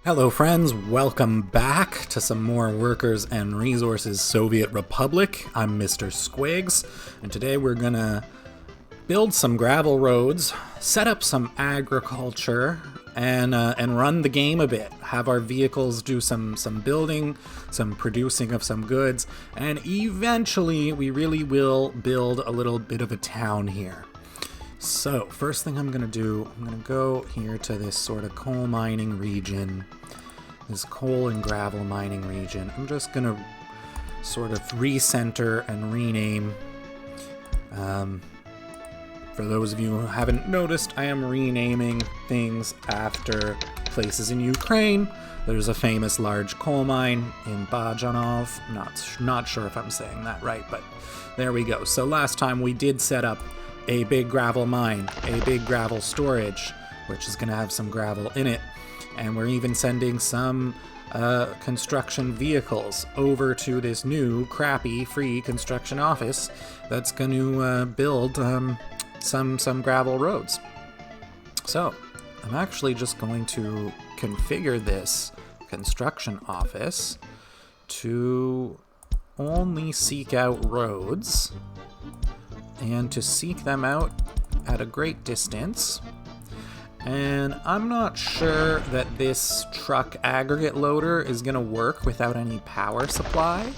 Hello friends, welcome back to some more Workers and Resources Soviet Republic. I'm Mr. Squiggs, and today we're gonna build some gravel roads, set up some agriculture, and run the game a bit. Have our vehicles do some building, some producing of some goods, and eventually we really will build a little bit of a town here. So, first thing I'm going to do, I'm going to go here to this sort of coal mining region, this coal and gravel mining region. I'm just going to sort of recenter and rename. For those of you who haven't noticed, I am renaming things after places in Ukraine. There's a famous large coal mine in Bajanov. Not sure if I'm saying that right, but there we go. So last time we did set up a big gravel mine, a big gravel storage, which is going to have some gravel in it. And we're even sending some construction vehicles over to this new, crappy, free construction office that's going to build some gravel roads. So, I'm actually just going to configure this construction office to only seek out roads, and to seek them out at a great distance. And I'm not sure that this truck aggregate loader is going to work without any power supply.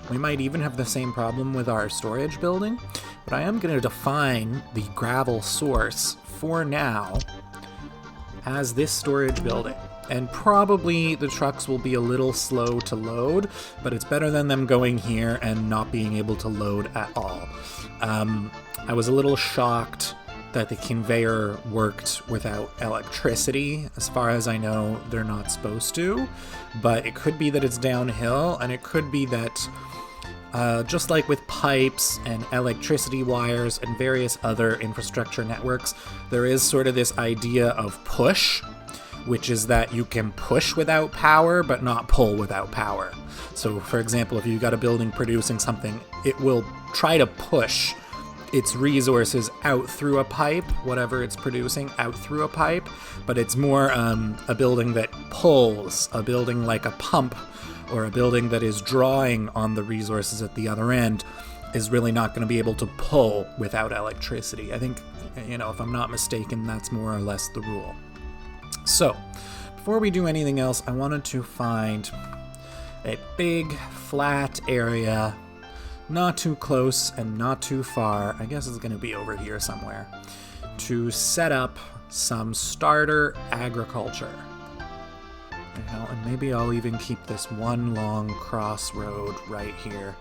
We might even have the same problem with our storage building, but I am going to define the gravel source for now as this storage building. And probably the trucks will be a little slow to load, but it's better than them going here and not being able to load at all. I was a little shocked that the conveyor worked without electricity. As far as I know, they're not supposed to, but it could be that it's downhill, and it could be that just like with pipes and electricity wires and various other infrastructure networks, there is sort of this idea of push, which is that you can push without power, but not pull without power. So, for example, if you've got a building producing something, it will try to push its resources out through a pipe, whatever it's producing, out through a pipe, but it's more a building that pulls, a building like a pump, or a building that is drawing on the resources at the other end is really not going to be able to pull without electricity. I think, if I'm not mistaken, that's more or less the rule. So, before we do anything else, I wanted to find a big, flat area, not too close and not too far, I guess it's going to be over here somewhere, to set up some starter agriculture. And maybe I'll even keep this one long crossroad right here.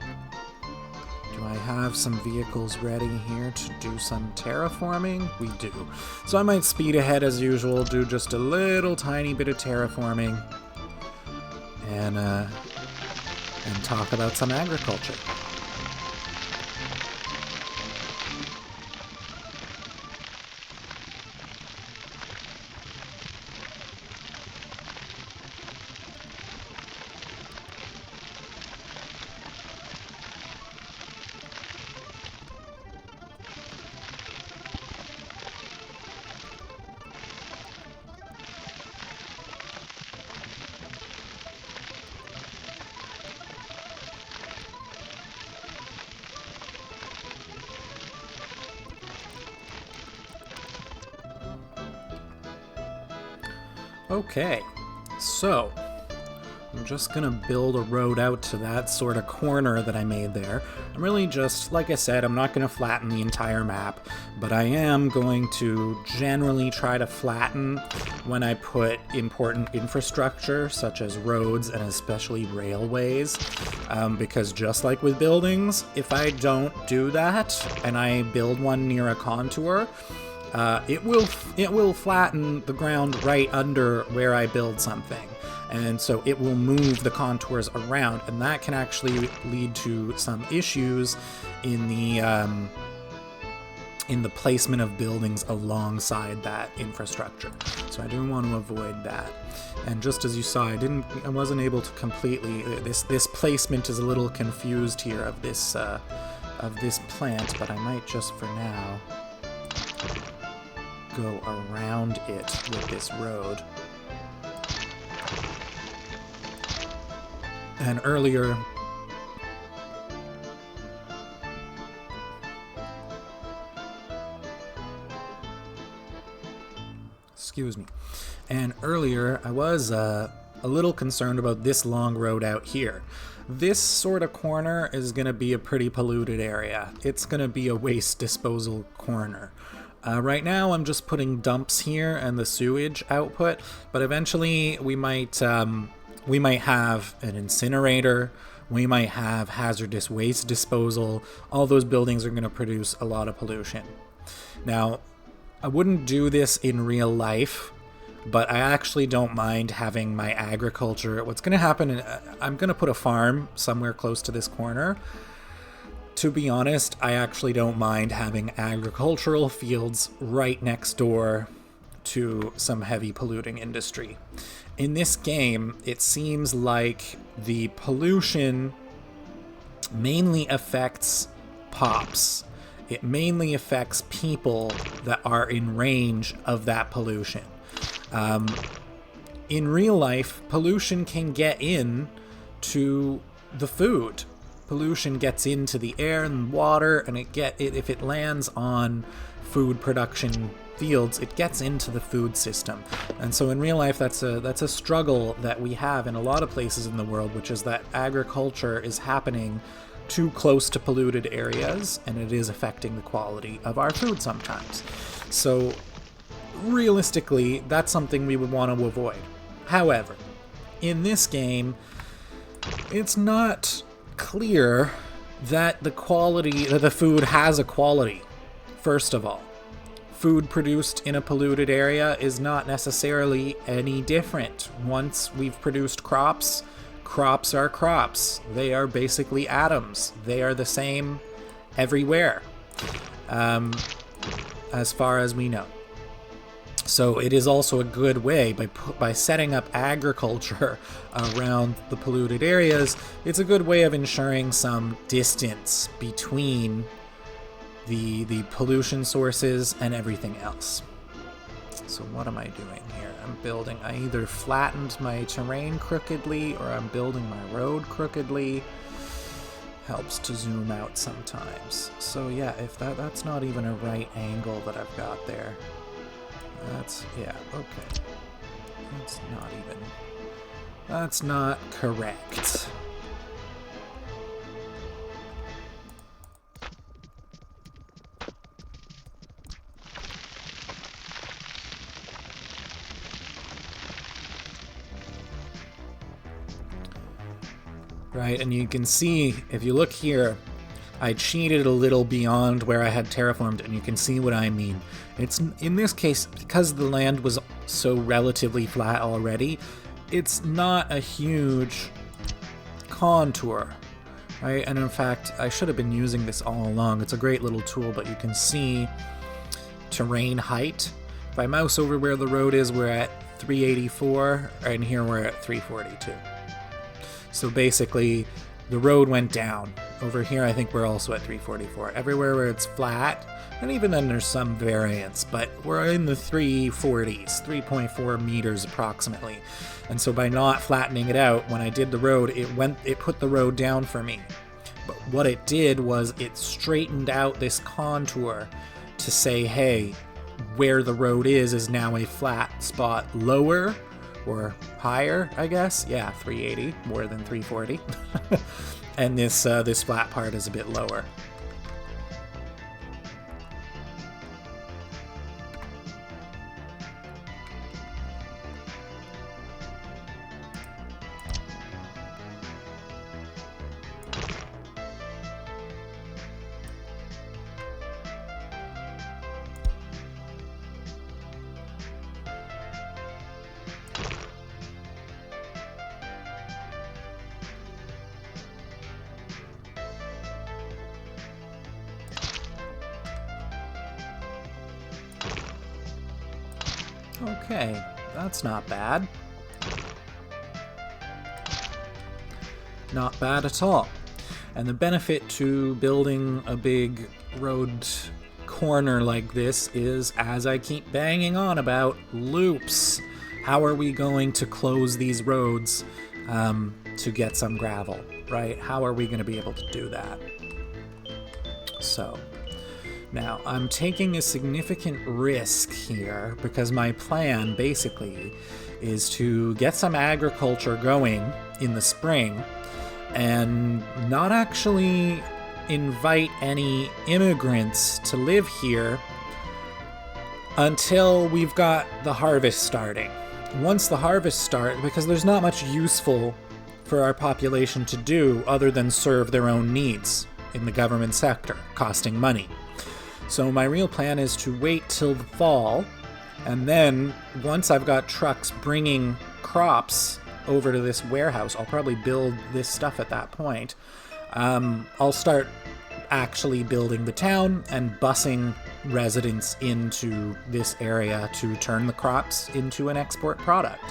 Do I have some vehicles ready here to do some terraforming? We do. So I might speed ahead as usual, do just a little tiny bit of terraforming, and talk about some agriculture. Okay, so I'm just gonna build a road out to that sort of corner that I made there. I'm really just, like I said, I'm not gonna flatten the entire map, but I am going to generally try to flatten when I put important infrastructure, such as roads and especially railways, because just like with buildings, if I don't do that and I build one near a contour, it will flatten the ground right under where I build something, and so it will move the contours around, and that can actually lead to some issues in the placement of buildings alongside that infrastructure. So I do want to avoid that. And just as you saw, I wasn't able to completely. This placement is a little confused here of this plant, but I might just for now go around it with this road. And earlier... Excuse me. And earlier, I was a little concerned about this long road out here. This sort of corner is going to be a pretty polluted area. It's going to be a waste disposal corner. Right now, I'm just putting dumps here and the sewage output, but eventually we might have an incinerator. We might have hazardous waste disposal. All those buildings are going to produce a lot of pollution. Now, I wouldn't do this in real life, but I actually don't mind having my agriculture. What's going to happen, I'm going to put a farm somewhere close to this corner. To be honest, I actually don't mind having agricultural fields right next door to some heavy polluting industry. In this game, it seems like the pollution mainly affects pops. It mainly affects people that are in range of that pollution. In real life, pollution can get in to the food. Pollution gets into the air and water, and if it lands on food production fields, it gets into the food system. And so in real life, that's a struggle that we have in a lot of places in the world, which is that agriculture is happening too close to polluted areas, and it is affecting the quality of our food sometimes. So realistically, that's something we would want to avoid. However, in this game, it's not clear that the food has a quality. First of all, food produced in a polluted area is not necessarily any different. Once we've produced crops, crops are crops. They are basically atoms. They are the same everywhere, as far as we know. So it is also a good way, by setting up agriculture around the polluted areas, it's a good way of ensuring some distance between the pollution sources and everything else. So what am I doing here? I either flattened my terrain crookedly or I'm building my road crookedly. Helps to zoom out sometimes. So yeah, if that's not even a right angle that I've got there. Okay. That's not correct. Right, and you can see, if you look here, I cheated a little beyond where I had terraformed, and you can see what I mean. It's, in this case, because the land was so relatively flat already, it's not a huge contour, right? And in fact, I should have been using this all along. It's a great little tool, but you can see terrain height. If I mouse over where the road is, we're at 384, and here we're at 342. So basically, the road went down. Over here, I think we're also at 344. Everywhere where it's flat, and even then there's some variance, but we're in the 340s, 3.4 meters approximately. And so by not flattening it out, when I did the road, it put the road down for me. But what it did was it straightened out this contour to say, hey, where the road is now a flat spot lower, or higher, I guess. Yeah, 380, more than 340. And this flat part is a bit lower. Okay, that's not bad. Not bad at all. And the benefit to building a big road corner like this is, as I keep banging on about, loops. How are we going to close these roads to get some gravel, right? How are we going to be able to do that? So now I'm taking a significant risk here because my plan basically is to get some agriculture going in the spring and not actually invite any immigrants to live here until we've got the harvest starting. Once the harvest starts, because there's not much useful for our population to do other than serve their own needs in the government sector, costing money. So my real plan is to wait till the fall, and then once I've got trucks bringing crops over to this warehouse, I'll probably build this stuff at that point. I'll start actually building the town and busing residents into this area to turn the crops into an export product.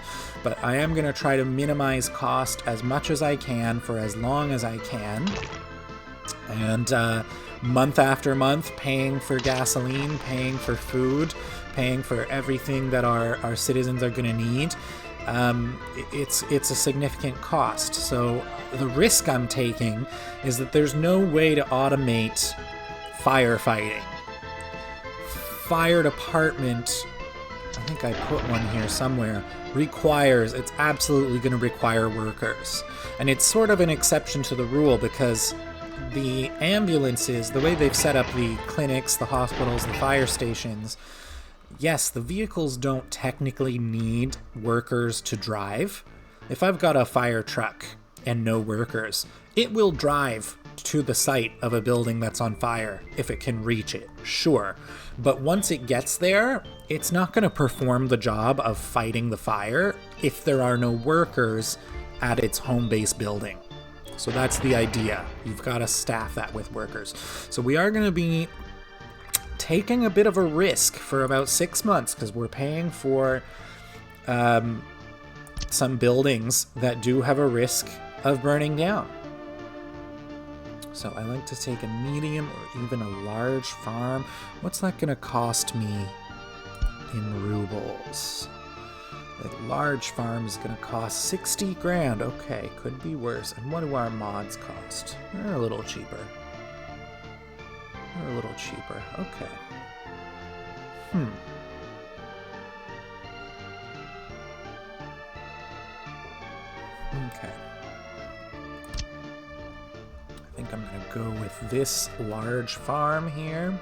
But I am going to try to minimize cost as much as I can for as long as I can. And month after month, paying for gasoline, paying for food, paying for everything that our citizens are going to need. It's a significant cost. So the risk I'm taking is that there's no way to automate firefighting. Fire department, I think I put one here somewhere, it's absolutely going to require workers. And it's sort of an exception to the rule because the ambulances, the way they've set up the clinics, the hospitals, the fire stations, yes, the vehicles don't technically need workers to drive. If I've got a fire truck and no workers, it will drive to the site of a building that's on fire if it can reach it, sure. But once it gets there, it's not going to perform the job of fighting the fire if there are no workers at its home base building. So that's the idea. You've got to staff that with workers. So we are going to be taking a bit of a risk for about 6 months because we're paying for some buildings that do have a risk of burning down. So I like to take a medium or even a large farm. What's that going to cost me in rubles? A large farm is going to cost 60 grand. Okay, could be worse. And what do our mods cost? They're a little cheaper. Okay. Okay. I think I'm going to go with this large farm here.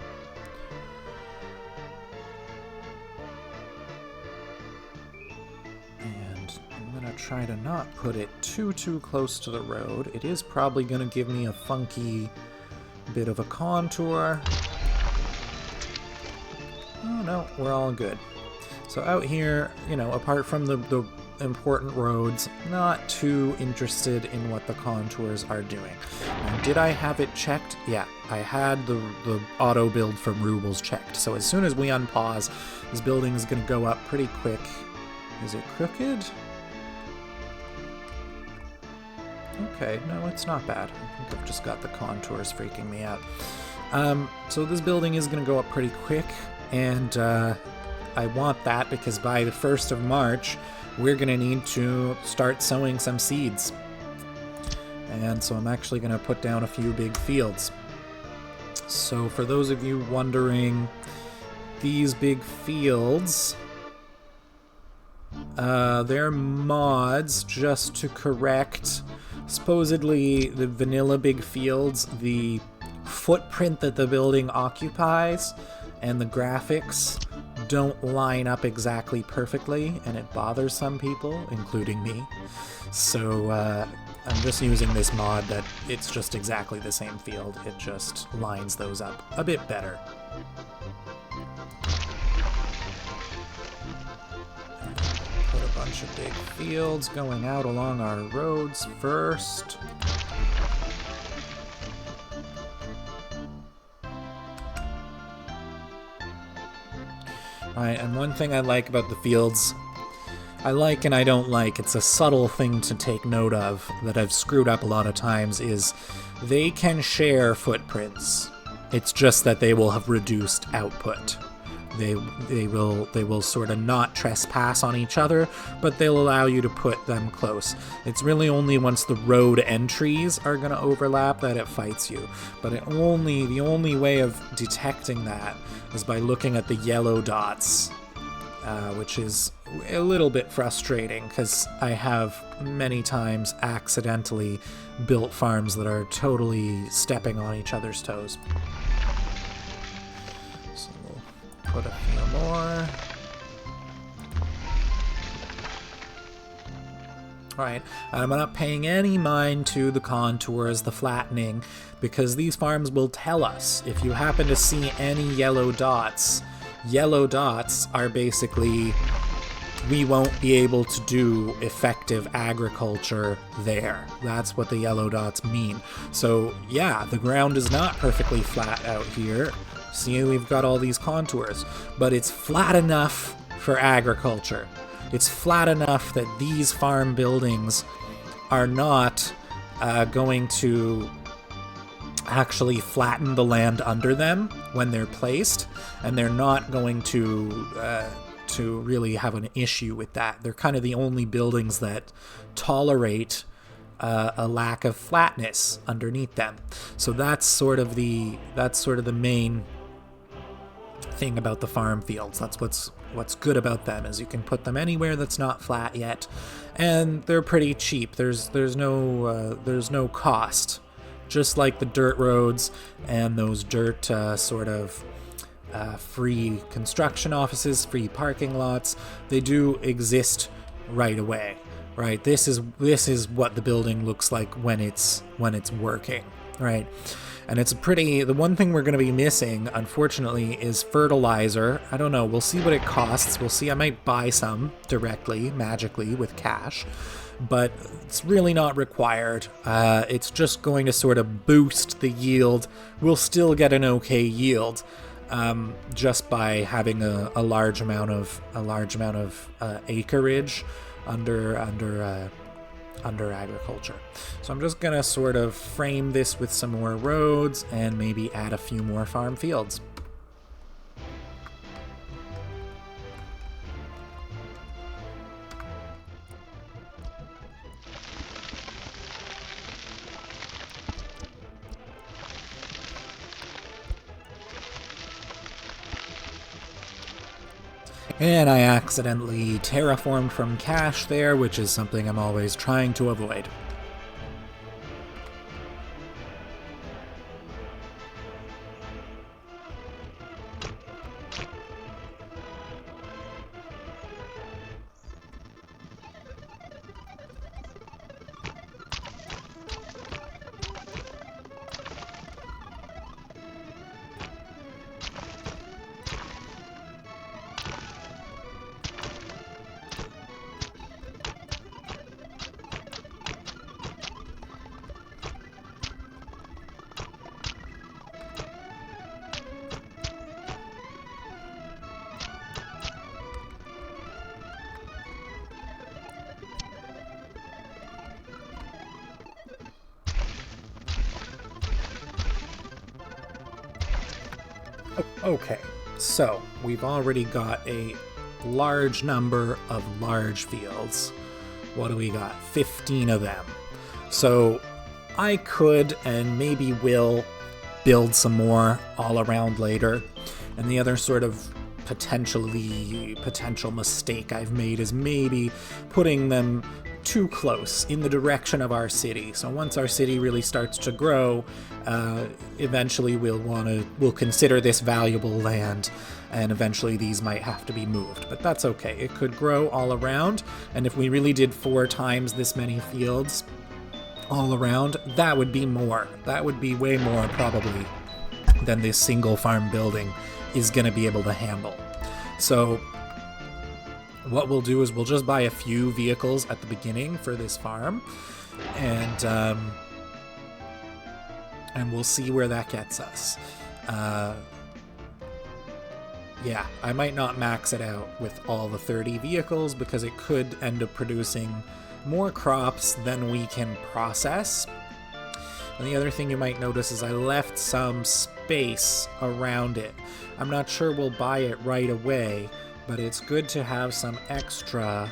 And I'm going to try to not put it too close to the road. It is probably going to give me a funky bit of a contour. Oh no, we're all good. So out here, apart from the important roads, not too interested in what the contours are doing. Now, did I have it checked? Yeah, I had the auto build from rubles checked. So as soon as we unpause, this building is going to go up pretty quick. Is it crooked? Okay, no, it's not bad. I think I've just got the contours freaking me out. So this building is going to go up pretty quick, and I want that because by the 1st of March, we're going to need to start sowing some seeds. And so I'm actually going to put down a few big fields. So for those of you wondering, these big fields, they're mods, just to correct. Supposedly, the vanilla big fields, the footprint that the building occupies and the graphics don't line up exactly perfectly, and it bothers some people, including me. So I'm just using this mod that it's just exactly the same field. It just lines those up a bit better. Put a bunch of big fields going out along our roads first. Alright, and one thing I like about the fields, I like and I don't like, it's a subtle thing to take note of that I've screwed up a lot of times, is they can share footprints. It's just that they will have reduced output. They will sort of not trespass on each other, but they'll allow you to put them close. It's really only once the road entries are going to overlap that it fights you. But the only way of detecting that is by looking at the yellow dots, which is a little bit frustrating because I have many times accidentally built farms that are totally stepping on each other's toes. Put a few more. Alright, I'm not paying any mind to the contours, the flattening, because these farms will tell us. If you happen to see any yellow dots are basically, we won't be able to do effective agriculture there. That's what the yellow dots mean. So yeah, the ground is not perfectly flat out here. See, we've got all these contours, but it's flat enough for agriculture. It's flat enough that these farm buildings are not going to actually flatten the land under them when they're placed, and they're not going to really have an issue with that. They're kind of the only buildings that tolerate a lack of flatness underneath them. So that's sort of the main thing about the farm fields. That's what's good about them, is you can put them anywhere that's not flat yet, and they're pretty cheap. There's no cost, just like the dirt roads and those dirt free construction offices, free parking lots. They do exist right away, right? This is what the building looks like when it's working, right? And the one thing we're going to be missing, unfortunately, is fertilizer. I don't know. We'll see what it costs. We'll see. I might buy some directly, magically, with cash. But it's really not required. It's just going to sort of boost the yield. We'll still get an okay yield, just by having a large amount of acreage under agriculture. So I'm just gonna sort of frame this with some more roads and maybe add a few more farm fields. And I accidentally terraformed from cache there, which is something I'm always trying to avoid. Okay, so we've already got a large number of large fields. What do we got? 15 of them. So I could and maybe will build some more all around later. And the other sort of potential mistake I've made is maybe putting them too close in the direction of our city. So once our city really starts to grow, eventually we'll consider this valuable land, and eventually these might have to be moved. But that's okay. It could grow all around, and if we really did 4 times this many fields all around, that would be more. That would be way more probably than this single farm building is going to be able to handle. So what we'll do is we'll just buy a few vehicles at the beginning for this farm, and we'll see where that gets us. Yeah, I might not max it out with all the 30 vehicles because it could end up producing more crops than we can process. And the other thing you might notice is I left some space around it. I'm not sure we'll buy it right away, but it's good to have some extra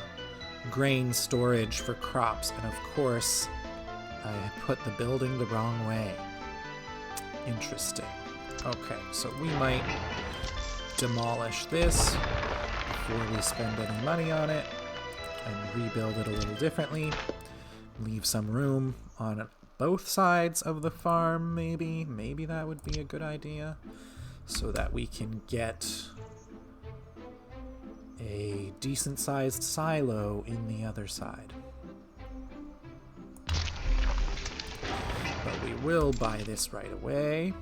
grain storage for crops. And of course, I put the building the wrong way. Interesting. Okay, so we might demolish this before we spend any money on it and rebuild it a little differently. Leave some room on both sides of the farm, maybe. Maybe that would be a good idea, so that we can get a decent-sized silo in the other side. But we will buy this right away,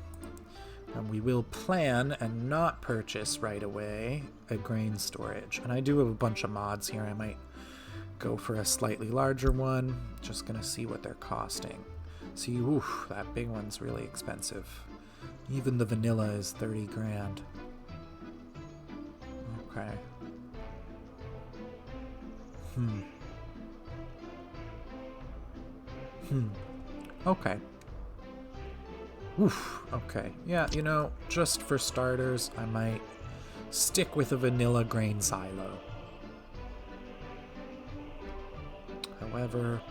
and we will plan and not purchase right away a grain storage. And I do have a bunch of mods here. I might go for a slightly larger one. Just gonna see what they're costing. See, oof, that big one's really expensive. Even the vanilla is 30 grand. Okay. Okay. Oof. Okay. Yeah, you know, just for starters, I might stick with a vanilla grain silo. However,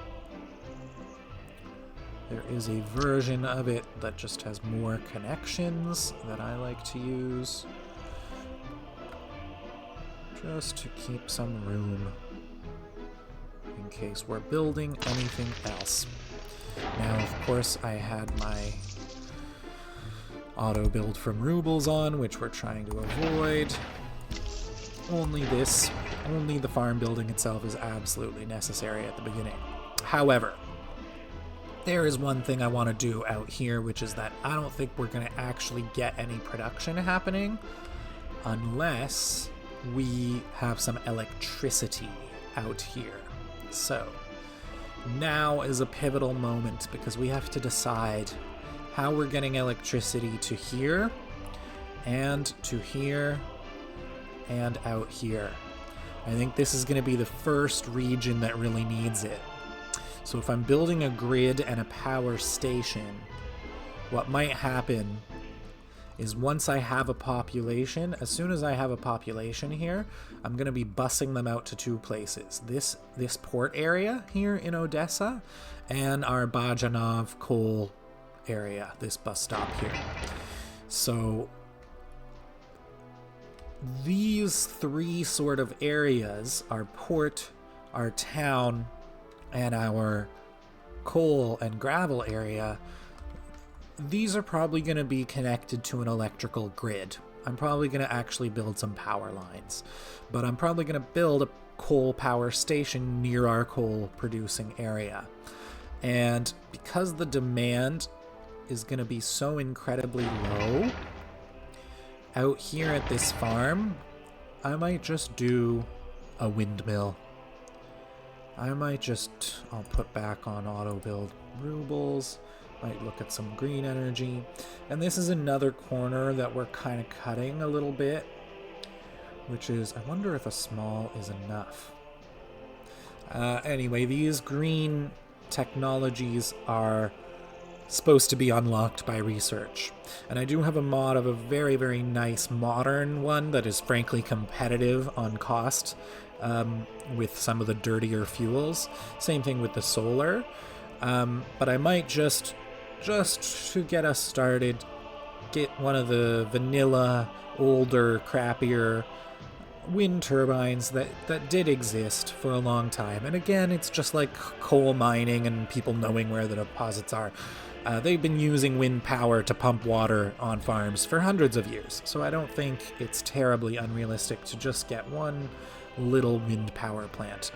there is a version of it that just has more connections that I like to use, just to keep some room in case we're building anything else. Now, of course, I had my auto build from rubles on, which we're trying to avoid. Only the farm building itself is absolutely necessary at the beginning. However, there is one thing I want to do out here, which is that I don't think we're going to actually get any production happening unless we have some electricity out here. So now is a pivotal moment because we have to decide how we're getting electricity to here and out here. I think this is going to be the first region that really needs it. So if I'm building a grid and a power station, what might happen is once I have a population, as soon as I have a population here, I'm going to be busing them out to two places. This port area here in Odessa and our Bajanov coal area, this bus stop here. So these three sort of areas, our port, our town, and our coal and gravel area, these are probably going to be connected to an electrical grid. I'm probably going to actually build some power lines, but I'm probably going to build a coal power station near our coal producing area. And because the demand is going to be so incredibly low out here at this farm, I might just do a windmill. I'll put back on auto build rubles, might look at some green energy. And this is another corner that we're kind of cutting a little bit, which is, I wonder if a small is enough. Anyway, these green technologies are supposed to be unlocked by research. And I do have a mod of a very, very nice modern one that is frankly competitive on cost with some of the dirtier fuels. Same thing with the solar. But I might just to get us started, get one of the vanilla, older, crappier wind turbines that did exist for a long time. And again, it's just like coal mining and people knowing where the deposits are. They've been using wind power to pump water on farms for hundreds of years, so I don't think it's terribly unrealistic to just get one little wind power plant.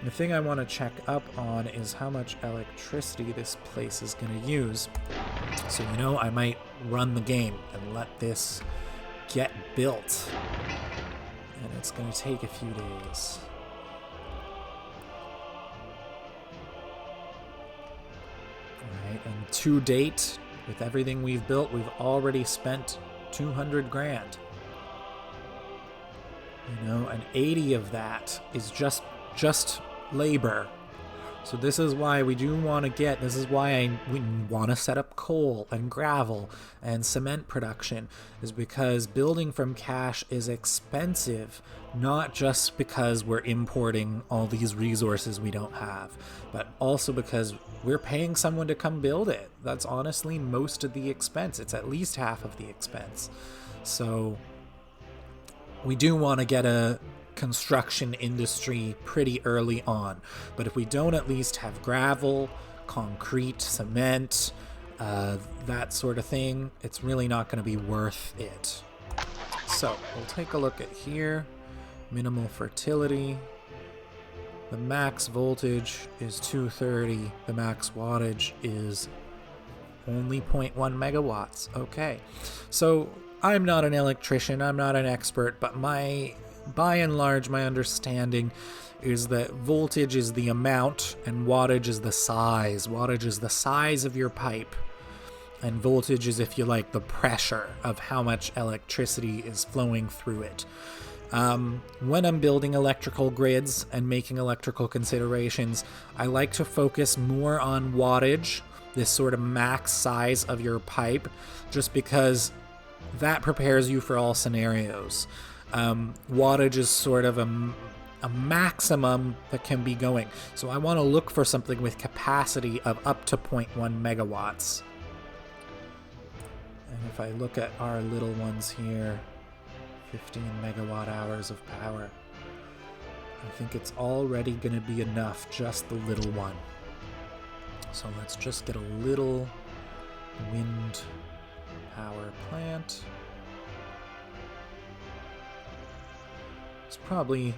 The thing I want to check up on is how much electricity this place is going to use. So, you know, I might run the game and let this get built. And it's going to take a few days. Alright, and to date, with everything we've built, we've already spent 200 grand. You know, and 80 of that is just labor. So this is why we do want to get, this is why we want to set up coal and gravel and cement production, is because building from cache is expensive, not just because we're importing all these resources we don't have, but also because we're paying someone to come build it. That's honestly most of the expense. It's at least half of the expense. So we do want to get a construction industry pretty early on, but if we don't at least have gravel, concrete, cement, that sort of thing, it's really not going to be worth it. So we'll take a look at here. Minimal fertility. The max voltage is 230. The max wattage is only 0.1 megawatts. Okay, so I'm not an electrician, I'm not an expert, but by and large, my understanding is that voltage is the amount and wattage is the size. Wattage is the size of your pipe, and voltage is, if you like, the pressure of how much electricity is flowing through it. When I'm building electrical grids and making electrical considerations, I like to focus more on wattage, this sort of max size of your pipe, just because that prepares you for all scenarios. Wattage is sort of a maximum that can be going. So I want to look for something with capacity of up to 0.1 megawatts. And if I look at our little ones here, 15 megawatt hours of power, I think it's already going to be enough, just the little one. So let's just get a little wind power plant. It's probably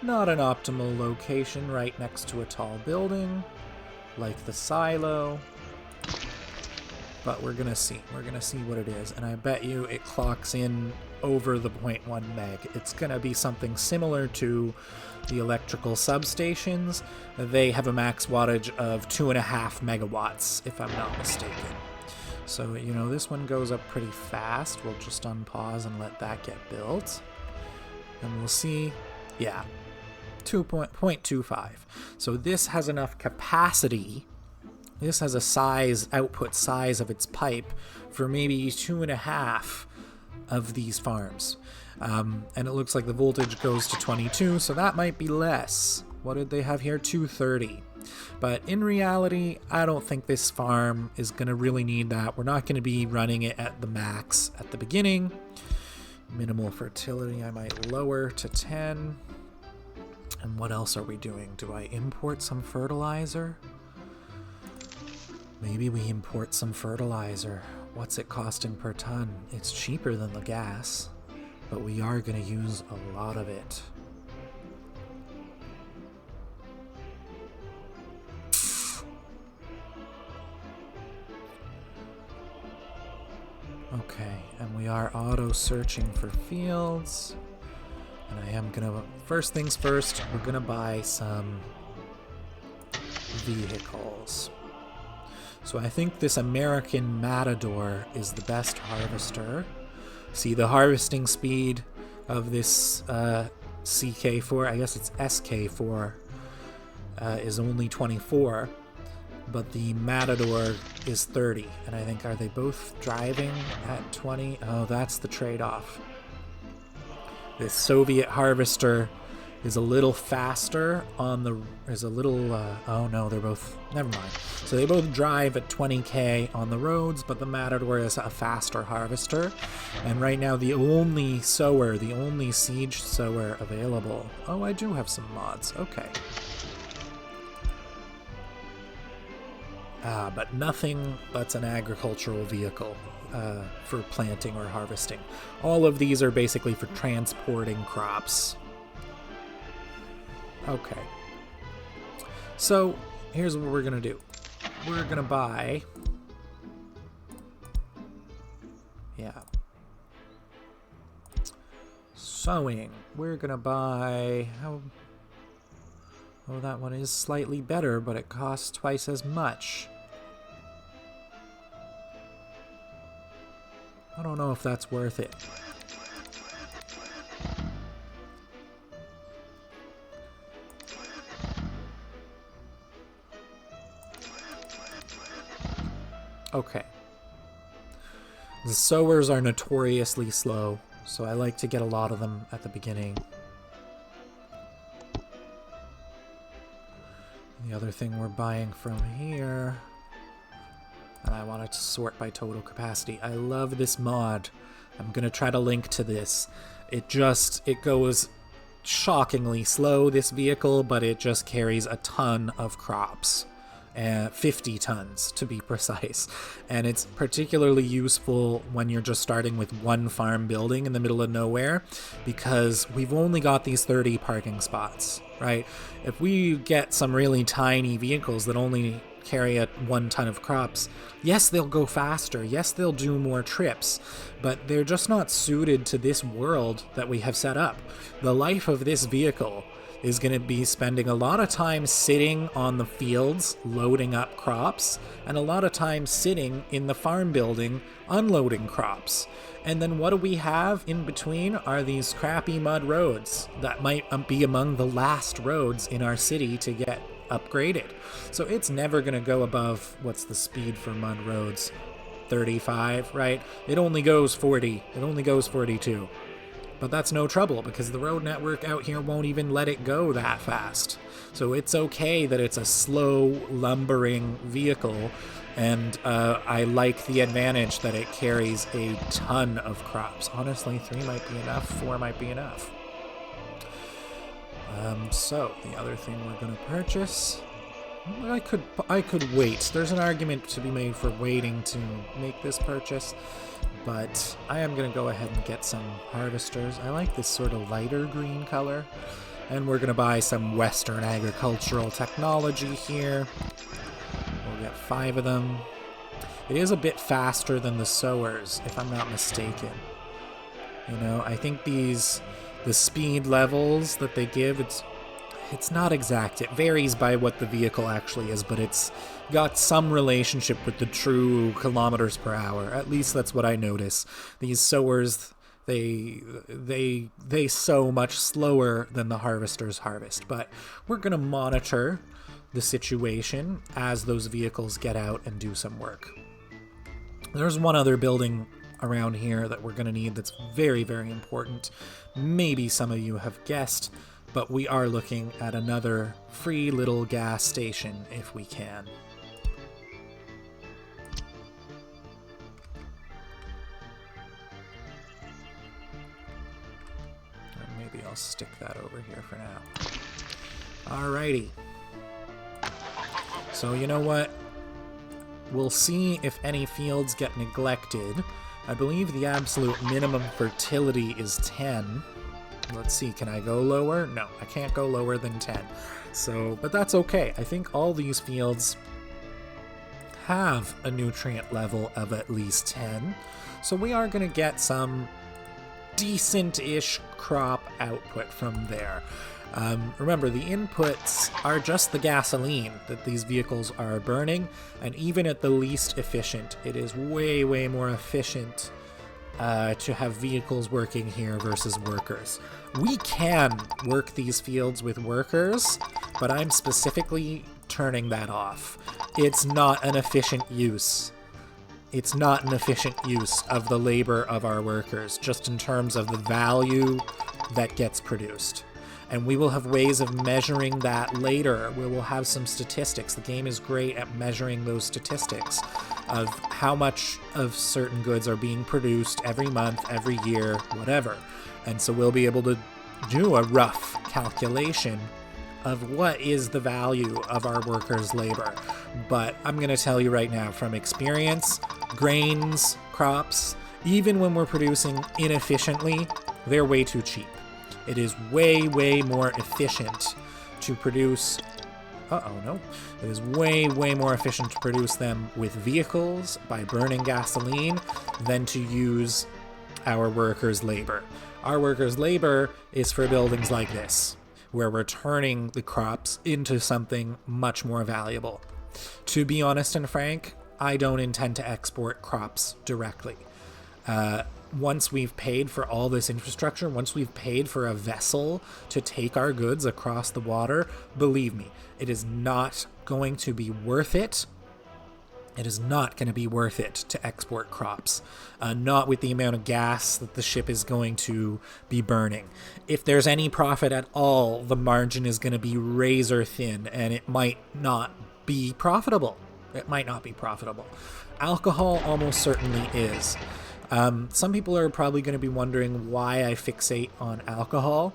not an optimal location right next to a tall building, like the silo, but we're gonna see. We're gonna see what it is, and I bet you it clocks in over the 0.1 meg. It's gonna be something similar to the electrical substations. They have a max wattage of 2.5 megawatts, if I'm not mistaken. So, you know, this one goes up pretty fast. We'll just unpause and let that get built. And we'll see, yeah, 0.25. So this has enough capacity. This has a size, output size of its pipe for maybe 2.5 of these farms. And it looks like the voltage goes to 22, so that might be less. What did they have here? 230. But in reality, I don't think this farm is going to really need that. We're not going to be running it at the max at the beginning. Minimal fertility I might lower to 10. And what else are we doing? Do I import some fertilizer? Maybe we import some fertilizer. What's it costing per ton? It's cheaper than the gas, but we are going to use a lot of it. Okay, and we are auto-searching for fields. And I am gonna, first things first, we're gonna buy some vehicles. So I think this American Matador is the best harvester. See, the harvesting speed of this CK4, I guess it's SK4, is only 24. But the Matador is 30, and I think, are they both driving at 20? Oh, that's the trade-off. This Soviet harvester is a little faster on the, oh no, they're both, never mind. So they both drive at 20k on the roads, but the Matador is a faster harvester. And right now the only sower, the only siege sower available. Oh, I do have some mods, okay. But nothing that's an agricultural vehicle for planting or harvesting. All of these are basically for transporting crops. Okay. So here's what we're going to do. We're going to buy... Yeah. Sowing. We're going to buy... Oh, that one is slightly better, but it costs twice as much. I don't know if that's worth it. Okay. The sowers are notoriously slow, so I like to get a lot of them at the beginning. The other thing we're buying from here, and I wanted to sort by total capacity. I love this mod. I'm going to try to link to this. It goes shockingly slow, this vehicle, but it just carries a ton of crops. 50 tons to be precise. And it's particularly useful when you're just starting with one farm building in the middle of nowhere, because we've only got these 30 parking spots, right? If we get some really tiny vehicles that only carry 1 ton of crops, yes, they'll go faster, yes, they'll do more trips, but they're just not suited to this world that we have set up. The life of this vehicle is going to be spending a lot of time sitting on the fields loading up crops, and a lot of time sitting in the farm building unloading crops. And then what do we have in between are these crappy mud roads that might be among the last roads in our city to get upgraded. So it's never going to go above, what's the speed for mud roads? 35, right? It only goes 40. It only goes 42. But that's no trouble, because the road network out here won't even let it go that fast. So it's okay that it's a slow, lumbering vehicle, and I like the advantage that it carries a ton of crops. Honestly, 3 might be enough, 4 might be enough. So, the other thing we're going to purchase... I could wait. There's an argument to be made for waiting to make this purchase, but I am going to go ahead and get some harvesters. I like this sort of lighter green color, and we're going to buy some Western agricultural technology here. We'll get 5 of them. It is a bit faster than the sowers, if I'm not mistaken. You know, I think the speed levels that they give, it's not exact. It varies by what the vehicle actually is, but it's got some relationship with the true kilometers per hour. At least that's what I notice. These sowers, they sow much slower than the harvesters harvest. But we're going to monitor the situation as those vehicles get out and do some work. There's one other building around here that we're going to need that's very, very important. Maybe some of you have guessed, but we are looking at another free little gas station if we can. Or maybe I'll stick that over here for now. Alrighty. So you know what? We'll see if any fields get neglected. I believe the absolute minimum fertility is 10. Let's see, can I go lower? No, I can't go lower than 10. So, but that's okay. I think all these fields have a nutrient level of at least 10. So we are going to get some decent-ish crop output from there. Remember, the inputs are just the gasoline that these vehicles are burning, and even at the least efficient, it is way, way more efficient to have vehicles working here versus workers. We can work these fields with workers, but I'm specifically turning that off. It's not an efficient use. It's not an efficient use of the labor of our workers, just in terms of the value that gets produced. And we will have ways of measuring that later. We will have some statistics. The game is great at measuring those statistics of how much of certain goods are being produced every month, every year, whatever. And so we'll be able to do a rough calculation of what is the value of our workers' labor. But I'm going to tell you right now, from experience, grains, crops, even when we're producing inefficiently, they're way too cheap. It is way, way more efficient to produce... It is way, way more efficient to produce them with vehicles by burning gasoline than to use our workers' labor. Our workers' labor is for buildings like this, where we're turning the crops into something much more valuable. To be honest and frank, I don't intend to export crops directly. Once we've paid for all this infrastructure, once we've paid for a vessel to take our goods across the water, believe me, it is not going to be worth it It is not going to be worth it to export crops, not with the amount of gas that the ship is going to be burning. If there's any profit at all, the margin is going to be razor thin, and it might not be profitable. Alcohol almost certainly is. Some people are probably going to be wondering why I fixate on alcohol.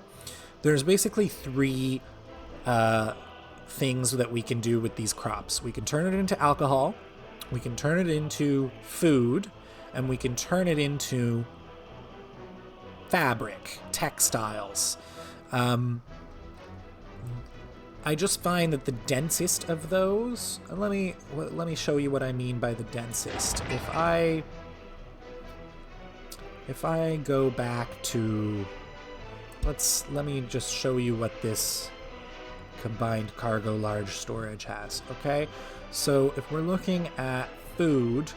There's basically three things that we can do with these crops. We can turn it into alcohol, we can turn it into food, and we can turn it into fabric, textiles. I just find that the densest of those, let me show you what I mean by the densest. If I go back to, let me just show you what this combined cargo large storage has, okay? So if we're looking at food,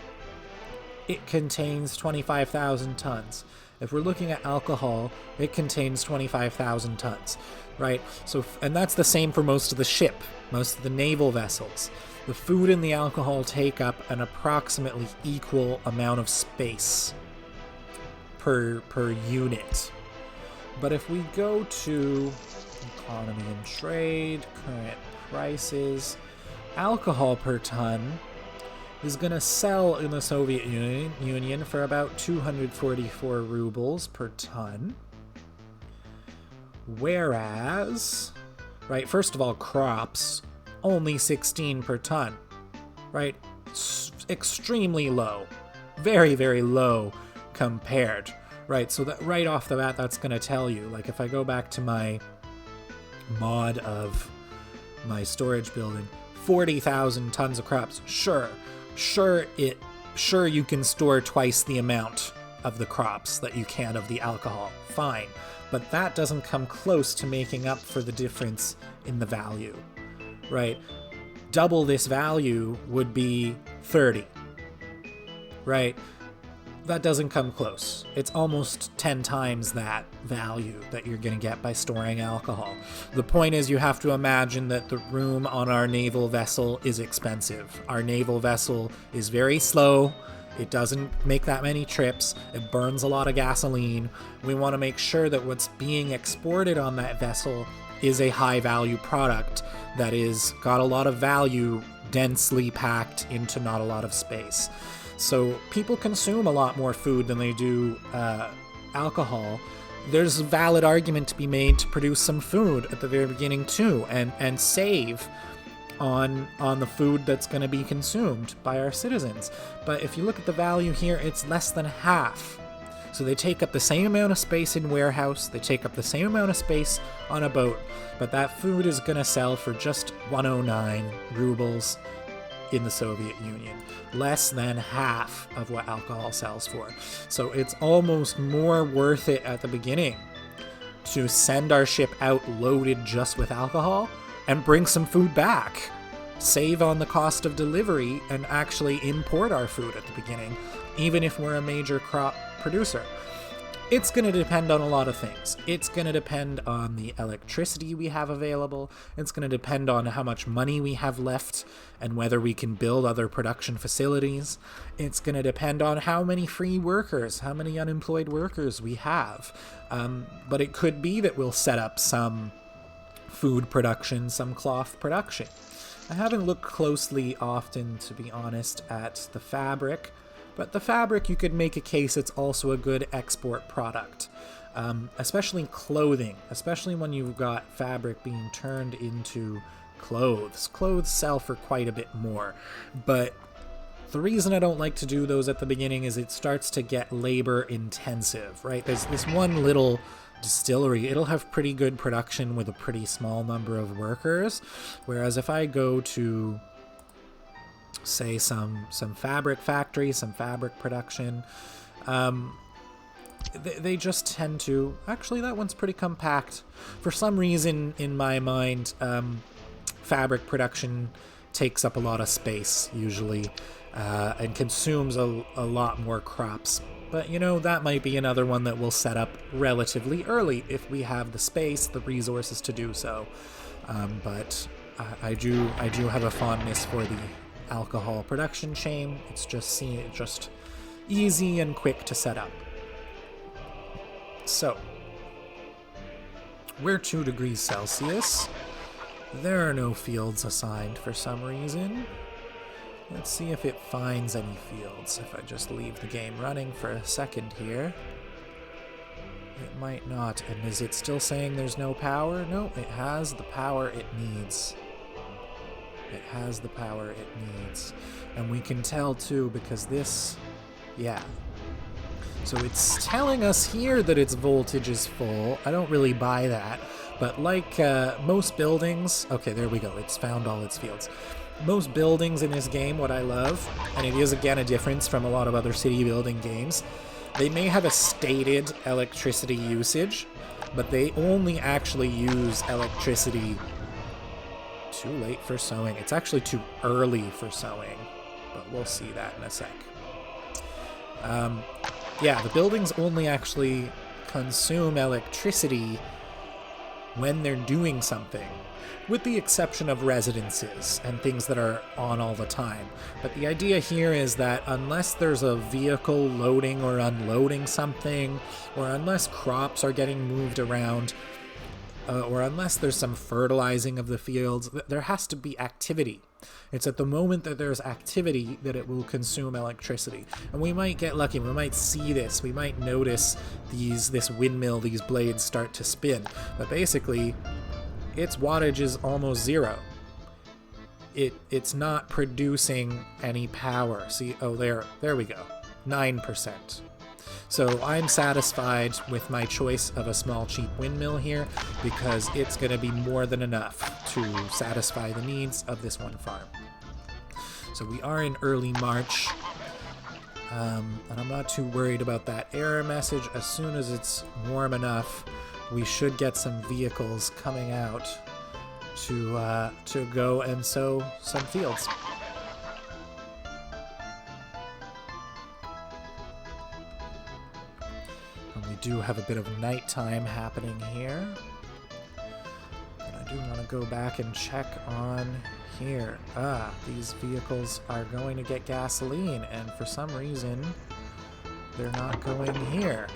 it contains 25,000 tons. If we're looking at alcohol, it contains 25,000 tons, right? So, and that's the same for most of the ship, most of the naval vessels. The food and the alcohol take up an approximately equal amount of space per unit. But if we go to economy and trade, current prices, alcohol per ton is going to sell in the Soviet Union for about 244 rubles per ton. Whereas, right, first of all, crops, only 16 per ton, right? Extremely low. Very, very low compared, right? So that right off the bat, that's going to tell you, like if I go back to my mod of my storage building, 40,000 tons of crops. Sure, you can store twice the amount of the crops that you can of the alcohol. Fine. But that doesn't come close to making up for the difference in the value, right? Double this value would be 30, right? That doesn't come close. It's almost 10 times that value that you're going to get by storing alcohol. The point is you have to imagine that the room on our naval vessel is expensive. Our naval vessel is very slow. It doesn't make that many trips. It burns a lot of gasoline. We want to make sure that what's being exported on that vessel is a high value product that is got a lot of value densely packed into not a lot of space. So people consume a lot more food than they do alcohol. There's a valid argument to be made to produce some food at the very beginning too, and save on the food that's going to be consumed by our citizens. But if you look at the value here, it's less than half. So they take up the same amount of space in warehouse, they take up the same amount of space on a boat, but that food is going to sell for just 109 rubles in the Soviet Union. Less than half of what alcohol sells for. So it's almost more worth it at the beginning to send our ship out loaded just with alcohol and bring some food back. Save on the cost of delivery and actually import our food at the beginning, even if we're a major crop producer. It's going to depend on a lot of things. It's going to depend on the electricity we have available. It's going to depend on how much money we have left and whether we can build other production facilities. It's going to depend on how many free workers, how many unemployed workers we have. But it could be that we'll set up some food production, some cloth production. I haven't looked closely often, to be honest, at the fabric. But the fabric, you could make a case it's also a good export product, especially clothing, especially when you've got fabric being turned into clothes. Clothes sell for quite a bit more, but the reason I don't like to do those at the beginning is it starts to get labor intensive, right? There's this one little distillery, it'll have pretty good production with a pretty small number of workers, whereas if I go to say some fabric factory, some fabric production, they just tend to, actually that one's pretty compact. For some reason in my mind, fabric production takes up a lot of space usually, and consumes a lot more crops. But you know, that might be another one that we'll set up relatively early if we have the space, the resources to do so. But I do have a fondness for the alcohol production chain. It's just easy and quick to set up. So, we're 2 degrees Celsius. There are no fields assigned for some reason. Let's see if it finds any fields. If I just leave the game running for a second here. It might not. And is it still saying there's no power? No, it has the power it needs. It has the power it needs. And we can tell too because this... Yeah. So it's telling us here that its voltage is full. I don't really buy that. But like most buildings... Okay, there we go. It's found all its fields. Most buildings in this game, what I love, and it is again a difference from a lot of other city building games, they may have a stated electricity usage, but they only actually use electricity too late for sowing. It's actually too early for sowing, but we'll see that in a sec. Yeah, the buildings only actually consume electricity when they're doing something, with the exception of residences and things that are on all the time. But the idea here is that unless there's a vehicle loading or unloading something, or unless crops are getting moved around, or unless there's some fertilizing of the fields, there has to be activity. It's at the moment that there's activity that it will consume electricity. And we might get lucky, we might see this, we might notice this windmill, these blades start to spin. But basically, its wattage is almost zero. It's not producing any power. See, oh, there we go, 9%. So I'm satisfied with my choice of a small cheap windmill here because it's going to be more than enough to satisfy the needs of this one farm. So we are in early March, and I'm not too worried about that error message. As soon as it's warm enough, we should get some vehicles coming out to go and sow some fields. And we do have a bit of nighttime happening here. And I do want to go back and check on here. These vehicles are going to get gasoline, and for some reason, they're not going here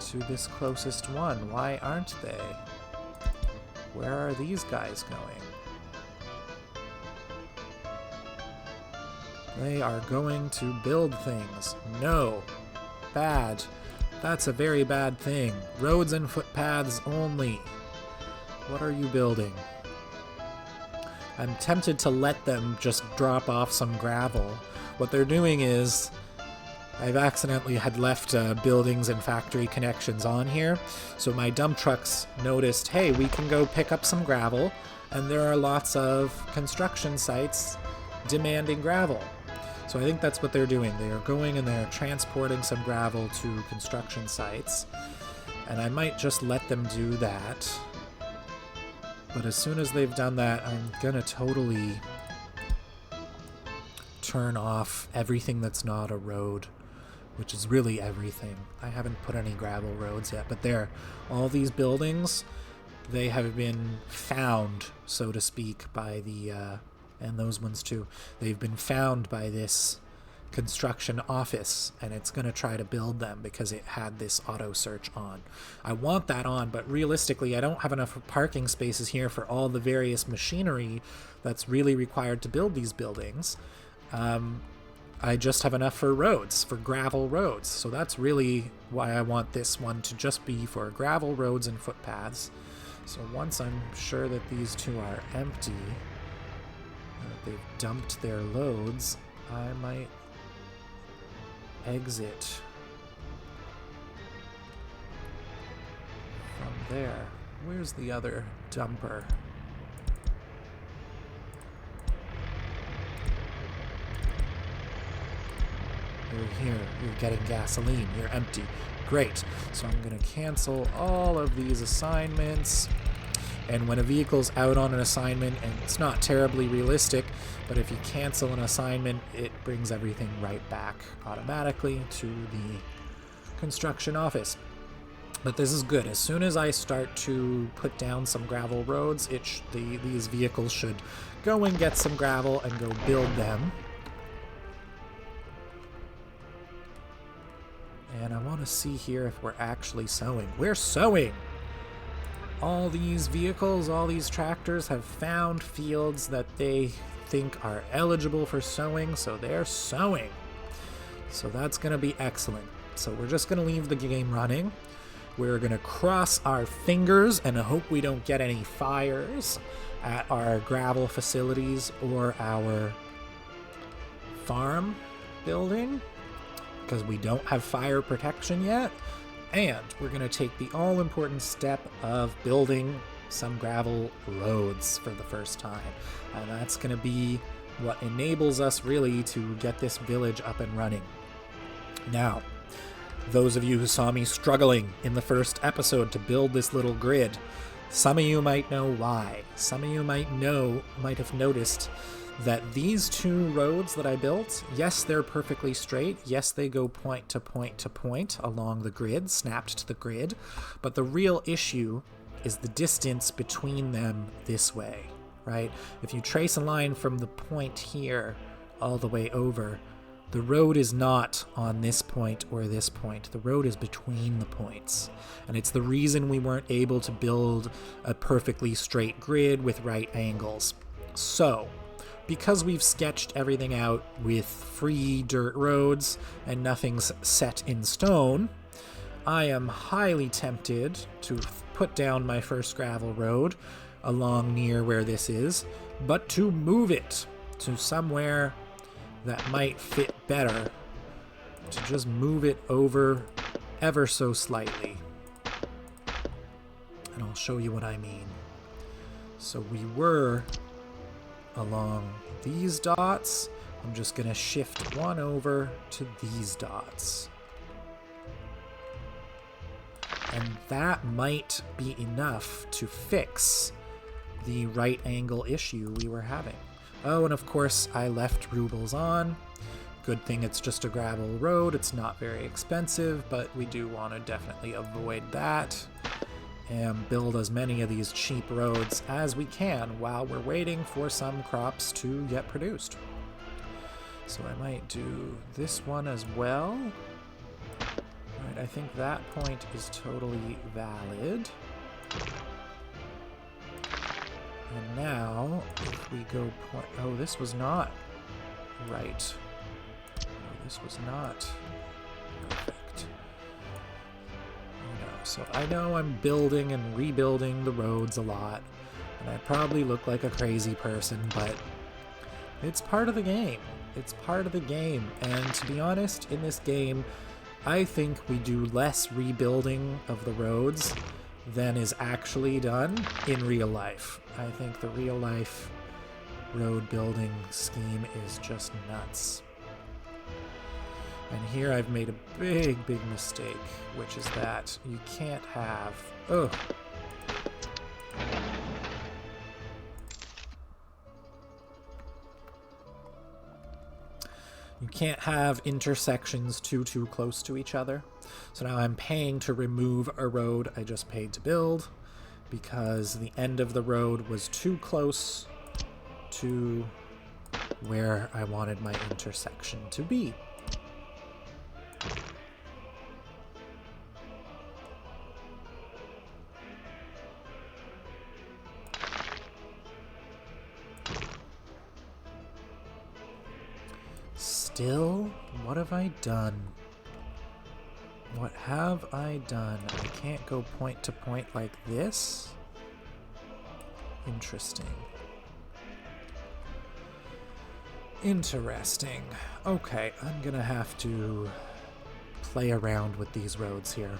to this closest one. Why aren't they? Where are these guys going? They are going to build things. No. Bad. That's a very bad thing. Roads and footpaths only. What are you building? I'm tempted to let them just drop off some gravel. What they're doing is, I've accidentally had left buildings and factory connections on here, so my dump trucks noticed, hey, we can go pick up some gravel, and there are lots of construction sites demanding gravel. So I think that's what they're doing. They are going and they're transporting some gravel to construction sites, and I might just let them do that. But as soon as they've done that, I'm gonna totally turn off everything that's not a road, which is really everything. I haven't put any gravel roads yet, but there, all these buildings, they have been found, so to speak, by the, and those ones too, they've been found by this construction office, and it's going to try to build them because it had this auto search on. I want that on, but realistically, I don't have enough parking spaces here for all the various machinery that's really required to build these buildings. I just have enough for roads, for gravel roads. So that's really why I want this one to just be for gravel roads and footpaths. So once I'm sure that these two are empty, that they've dumped their loads, I might exit from there. Where's the other dumper? You're here, you're getting gasoline, you're empty. Great. So I'm going to cancel all of these assignments. And when a vehicle's out on an assignment, and it's not terribly realistic, but if you cancel an assignment, it brings everything right back automatically to the construction office. But this is good. As soon as I start to put down some gravel roads, these vehicles should go and get some gravel and go build them. And I want to see here if we're actually sowing. We're sowing! All these vehicles, all these tractors have found fields that they think are eligible for sowing, so they're sowing. So that's going to be excellent. So we're just going to leave the game running. We're going to cross our fingers and hope we don't get any fires at our gravel facilities or our farm building, because we don't have fire protection yet. And we're going to take the all-important step of building some gravel roads for the first time. And that's going to be what enables us really to get this village up and running. Now, those of you who saw me struggling in the first episode to build this little grid, some of you might know why. Some of you might have noticed that these two roads that I built, yes, they're perfectly straight. Yes, they go point to point to point along the grid, snapped to the grid. But the real issue is the distance between them this way, right? If you trace a line from the point here all the way over, the road is not on this point or this point. The road is between the points. And it's the reason we weren't able to build a perfectly straight grid with right angles. So, because we've sketched everything out with free dirt roads and nothing's set in stone, I am highly tempted to put down my first gravel road along near where this is, but to move it to somewhere that might fit better, to just move it over ever so slightly. And I'll show you what I mean. So we were along these dots. I'm just going to shift one over to these dots. And that might be enough to fix the right angle issue we were having. Oh, and of course I left rubles on. Good thing it's just a gravel road. It's not very expensive, but we do want to definitely avoid that and build as many of these cheap roads as we can while we're waiting for some crops to get produced. So I might do this one as well. Right, I think that point is totally valid. And now, if we go point... Oh, this was not right. Oh, this was not perfect. So I know I'm building and rebuilding the roads a lot, and I probably look like a crazy person, but it's part of the game. It's part of the game, and to be honest, in this game, I think we do less rebuilding of the roads than is actually done in real life. I think the real life road building scheme is just nuts. And here I've made a big mistake, which is that you can't have... Ugh. You can't have intersections too close to each other. So now I'm paying to remove a road I just paid to build because the end of the road was too close to where I wanted my intersection to be. Still, what have I done? What have I done? I can't go point to point like this? Interesting. Interesting. Okay, I'm gonna have to play around with these roads here.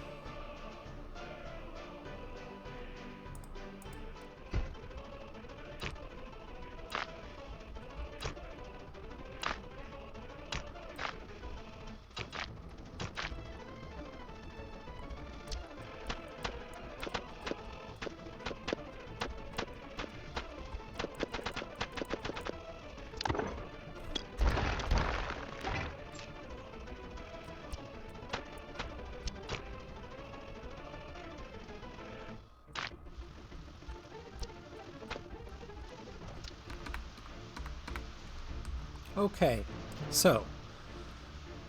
Okay, so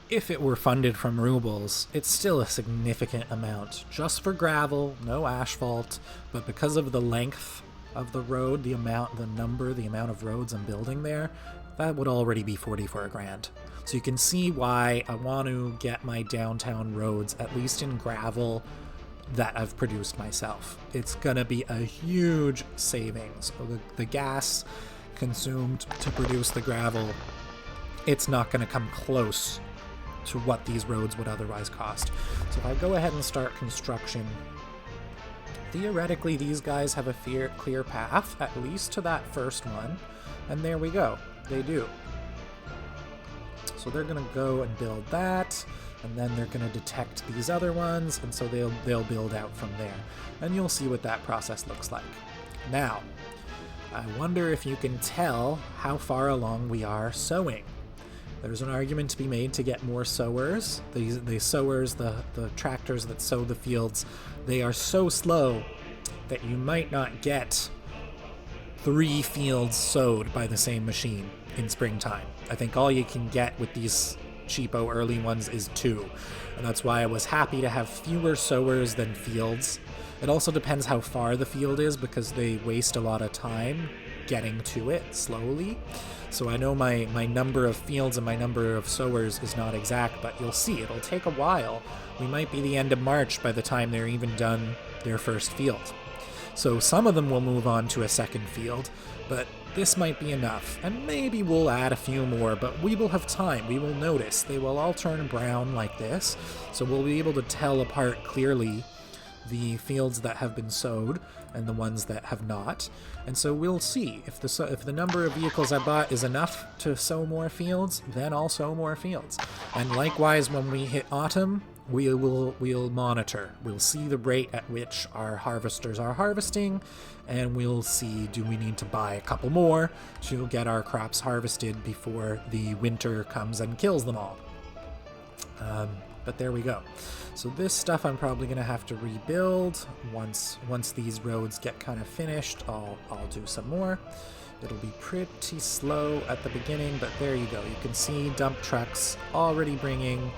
if it were funded from rubles, it's still a significant amount. Just for gravel, no asphalt, but because of the length of the road, the amount of roads I'm building there, that would already be 44 grand. So you can see why I want to get my downtown roads, at least in gravel, that I've produced myself. It's gonna be a huge savings. The gas consumed to produce the gravel, it's not gonna come close to what these roads would otherwise cost. So if I go ahead and start construction, theoretically these guys have a clear path, at least to that first one, and there we go, they do. So they're gonna go and build that, and then they're gonna detect these other ones, and so they'll build out from there. And you'll see what that process looks like. Now, I wonder if you can tell how far along we are sowing. There's an argument to be made to get more sowers. The sowers, the tractors that sow the fields, they are so slow that you might not get 3 fields sowed by the same machine in springtime. I think all you can get with these cheapo early ones is 2. And that's why I was happy to have fewer sowers than fields. It also depends how far the field is, because they waste a lot of time getting to it slowly. So I know my number of fields and my number of sowers is not exact, but you'll see it'll take a while. We might be the end of March by the time they're even done their first field. So some of them will move on to a second field, but this might be enough, and maybe we'll add a few more, but we will have time. We will notice. They will all turn brown like this, so we'll be able to tell apart clearly the fields that have been sowed and the ones that have not. And so we'll see if the number of vehicles I bought is enough to sow more fields, then I'll sow more fields. And likewise, when we hit autumn, we'll monitor. We'll see the rate at which our harvesters are harvesting, and we'll see, do we need to buy a couple more to get our crops harvested before the winter comes and kills them all. But there we go. So this stuff I'm probably going to have to rebuild. Once these roads get kind of finished, I'll do some more. It'll be pretty slow at the beginning, but there you go. You can see dump trucks already bringing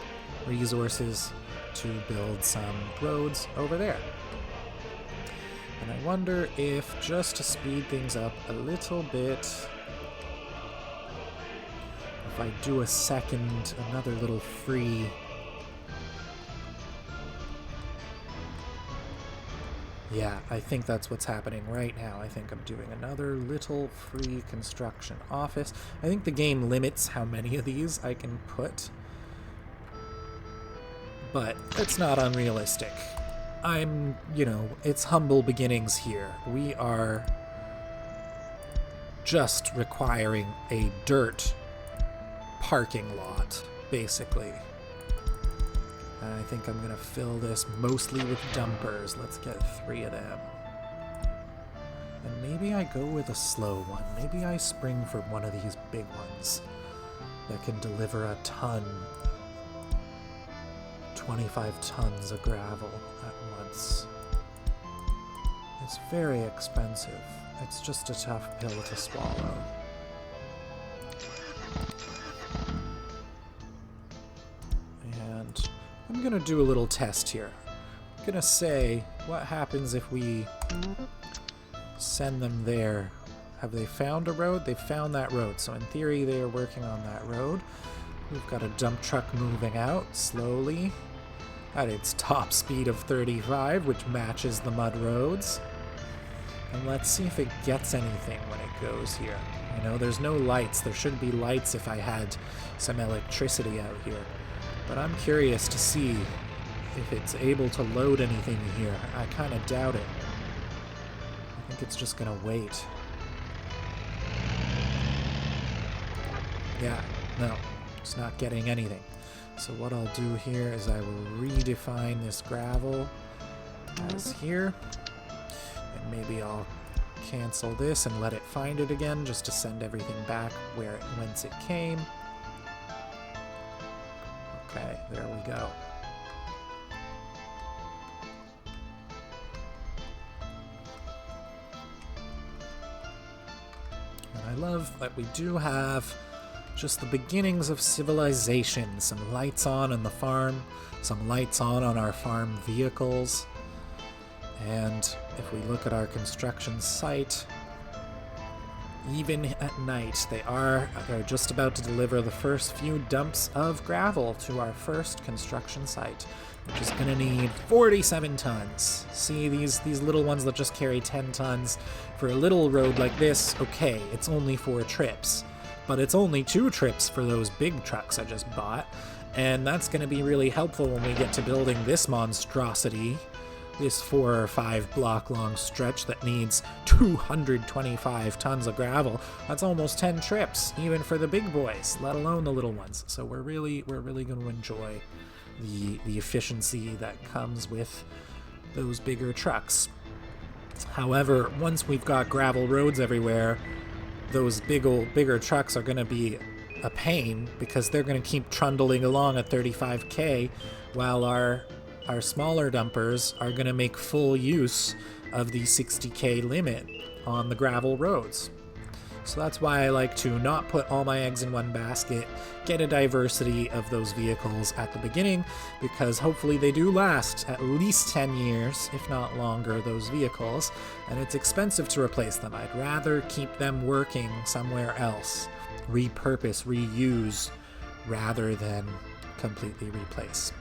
resources to build some roads over there. And I wonder if, just to speed things up a little bit, if I do another little free... Yeah, I think that's what's happening right now. I think I'm doing another little free construction office. I think the game limits how many of these I can put, but it's not unrealistic. It's humble beginnings here. We are just requiring a dirt parking lot, basically. And I think I'm going to fill this mostly with dumpers. Let's get 3 of them. And maybe I go with a slow one. Maybe I spring for one of these big ones that can deliver a ton. 25 tons of gravel at once. It's very expensive. It's just a tough pill to swallow. And I'm gonna do a little test here. I'm gonna say, what happens if we send them there? Have they found a road? They've found that road, so in theory they are working on that road. We've got a dump truck moving out slowly at its top speed of 35, which matches the mud roads. And let's see if it gets anything when it goes here. There's no lights. There should be lights if I had some electricity out here. But I'm curious to see if it's able to load anything here. I kind of doubt it. I think it's just gonna wait. Yeah, no, it's not getting anything. So what I'll do here is I will redefine this gravel as here. And maybe I'll cancel this and let it find it again, just to send everything back whence it came. Okay, there we go. And I love that we do have just the beginnings of civilization. Some lights on the farm, some lights on our farm vehicles. And if we look at our construction site, even at night, they're just about to deliver the first few dumps of gravel to our first construction site, which is going to need 47 tons. See, these little ones that just carry 10 tons. For a little road like this, okay, it's only 4 trips. But it's only 2 trips for those big trucks I just bought. And that's going to be really helpful when we get to building this monstrosity. This 4 or 5 block long stretch that needs 225 tons of gravel. That's almost 10 trips, even for the big boys, let alone the little ones. So we're really going to enjoy the efficiency that comes with those bigger trucks. However, once we've got gravel roads everywhere, those bigger trucks are going to be a pain because they're going to keep trundling along at 35k while our smaller dumpers are going to make full use of the 60k limit on the gravel roads. So that's why I like to not put all my eggs in one basket, get a diversity of those vehicles at the beginning, because hopefully they do last at least 10 years, if not longer, those vehicles, and it's expensive to replace them. I'd rather keep them working somewhere else, repurpose, reuse, rather than completely replace.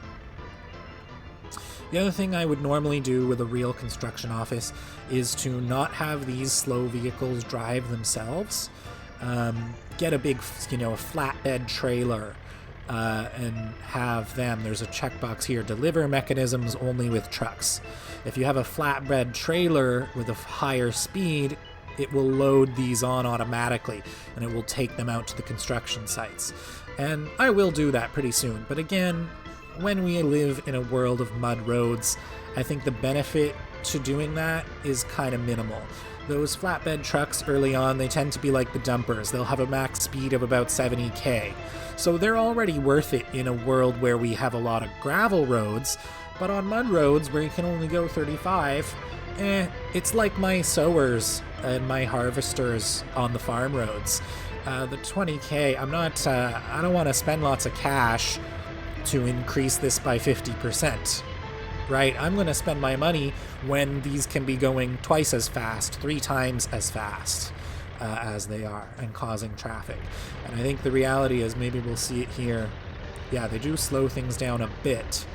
The other thing I would normally do with a real construction office is to not have these slow vehicles drive themselves. Get a big, a flatbed trailer and have them. There's a checkbox here, deliver mechanisms only with trucks. If you have a flatbed trailer with a higher speed, it will load these on automatically and it will take them out to the construction sites. And I will do that pretty soon. But again, when we live in a world of mud roads, I think the benefit to doing that is kind of minimal. Those flatbed trucks early on, they tend to be like the dumpers. They'll have a max speed of about 70k. So they're already worth it in a world where we have a lot of gravel roads, but on mud roads where you can only go 35, it's like my sowers and my harvesters on the farm roads. The 20k, I don't want to spend lots of cash to increase this by 50%, right? I'm going to spend my money when these can be going twice as fast, 3 times as fast as they are, and causing traffic. And I think the reality is, maybe we'll see it here. Yeah, they do slow things down a bit,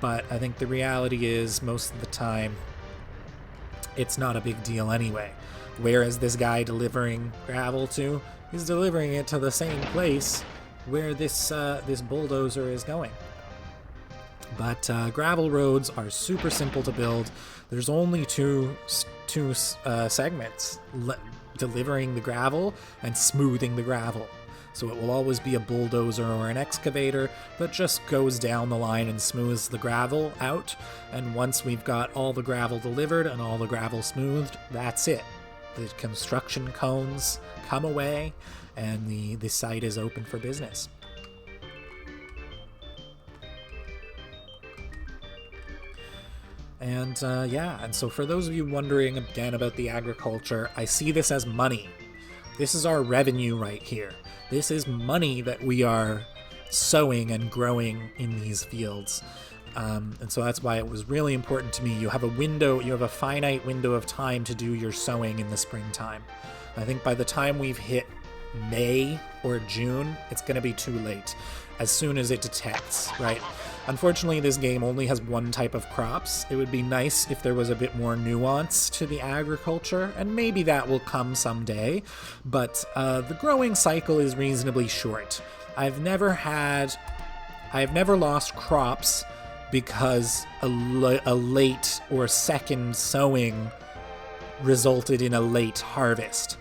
but I think the reality is most of the time it's not a big deal anyway. Whereas this guy delivering gravel to is delivering it to the same place where this bulldozer is going. But gravel roads are super simple to build. There's only two segments, delivering the gravel and smoothing the gravel. So it will always be a bulldozer or an excavator that just goes down the line and smooths the gravel out. And once we've got all the gravel delivered and all the gravel smoothed, that's it. The construction cones come away and the site is open for business. And and so for those of you wondering again about the agriculture, I see this as money. This is our revenue right here. This is money that we are sowing and growing in these fields. And so that's why it was really important to me. You have a finite window of time to do your sowing in the springtime. I think by the time we've hit May or June, it's going to be too late, as soon as it detects, right? Unfortunately, this game only has one type of crops. It would be nice if there was a bit more nuance to the agriculture, and maybe that will come someday, but the growing cycle is reasonably short. I've never lost crops because a late or second sowing resulted in a late harvest.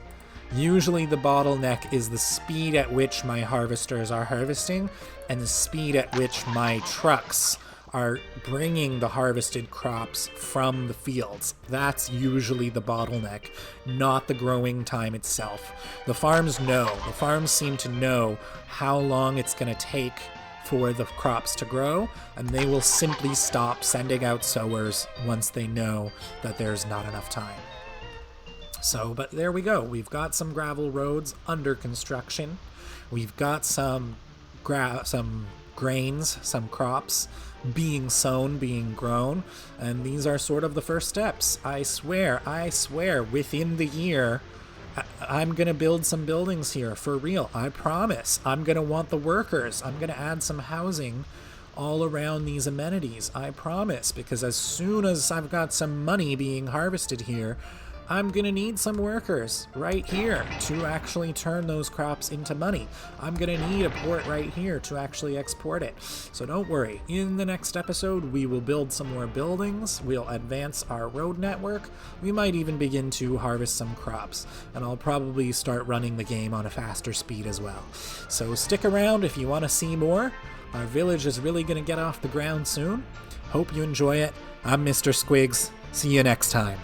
Usually the bottleneck is the speed at which my harvesters are harvesting and the speed at which my trucks are bringing the harvested crops from the fields. That's usually the bottleneck, not the growing time itself. The farms seem to know how long it's going to take for the crops to grow, and they will simply stop sending out sowers once they know that there's not enough time. So, but there we go. We've got some gravel roads under construction. We've got some grains, some crops being sown, being grown, and these are sort of the first steps. I swear, within the year, I'm going to build some buildings here, for real. I promise. I'm going to want the workers. I'm going to add some housing all around these amenities. I promise, because as soon as I've got some money being harvested here, I'm going to need some workers right here to actually turn those crops into money. I'm going to need a port right here to actually export it. So don't worry. In the next episode, we will build some more buildings. We'll advance our road network. We might even begin to harvest some crops. And I'll probably start running the game on a faster speed as well. So stick around if you want to see more. Our village is really going to get off the ground soon. Hope you enjoy it. I'm Mr. Squiggs. See you next time.